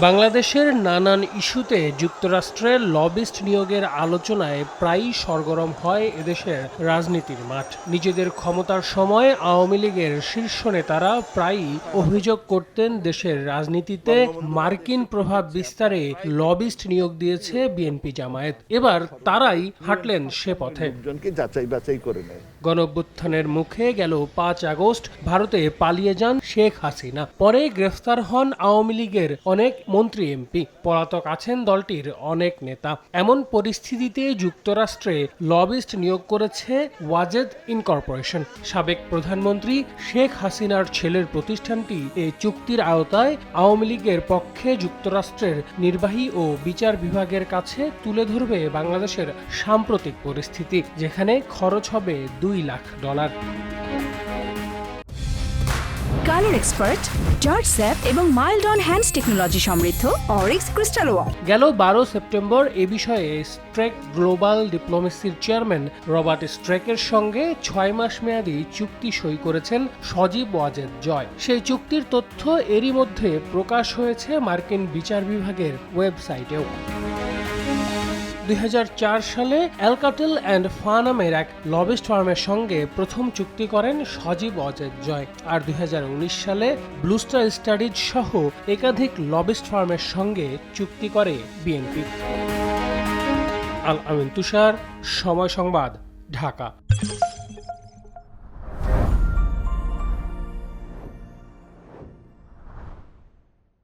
বাংলাদেশের নানান ইস্যুতে যুক্তরাষ্ট্রের লবিস্ট নিয়োগের আলোচনায় প্রায়ই সরগরম হয় এদেশের রাজনীতির মাঠ। নিজেদের ক্ষমতার সময় আওয়ামী লীগের শীর্ষ নেতারা প্রায়ই অভিযোগ করতেন দেশের রাজনীতিতে মার্কিন প্রভাব বিস্তারে লবিস্ট নিয়োগ দিয়েছে বিএনপি জামায়াত। এবার তারাই হাঁটলেন সে পথে। গণঅভ্যুত্থানের মুখে গেল ৫ আগস্ট ভারতে পালিয়ে যান শেখ হাসিনা। পরে গ্রেফতার হন আওয়ামী লীগের অনেক মন্ত্রী এমপি। পলাতক আছেন দলটির অনেক নেতা। এমন পরিস্থিতিতে যুক্তরাষ্ট্রে লবিস্ট নিয়োগ করেছে ওয়াজেদ ইনকর্পোরেশন। সাবেক প্রধানমন্ত্রী শেখ হাসিনার ছেলের প্রতিষ্ঠানটি এই চুক্তির আওতায় আওয়ামী লীগের পক্ষে যুক্তরাষ্ট্রের নির্বাহী ও বিচার বিভাগের কাছে তুলে ধরবে বাংলাদেশের সাম্প্রতিক পরিস্থিতি, যেখানে খরচ হবে $2 lakh. Colour expert, George sap এবং মাইল্ড অন হ্যান্ডস টেকনোলজি সমৃদ্ধ অরিক্স ক্রিস্টাল ওয়াল। গেল 12 সেপ্টেম্বর এ বিষয়ে স্ট্রেক গ্লোবাল ডিপ্লোমেসির চেয়ারম্যান রবার্ট স্ট্রেকের সঙ্গে 6 মাস মেয়াদী চুক্তি সই করেছেন সজীব ওয়াজেদ জয়। সেই চুক্তির তথ্য এরই মধ্যে প্রকাশ হয়েছে মার্কিন বিচার বিভাগের ওয়েবসাইটেও। 2004 সালে অ্যালকাটেল অ্যান্ড ফা নামের এক লবিস্ট ফার্মের সঙ্গে প্রথম চুক্তি করেন সজীব ওয়াজেদ জয়। আর 2019 সালে ব্লুস্টার স্টাডিজ সহ একাধিক লবিস্ট ফার্মের সঙ্গে চুক্তি করে বিএনপি। আল আমিন তুষার, সময় সংবাদ, ঢাকা।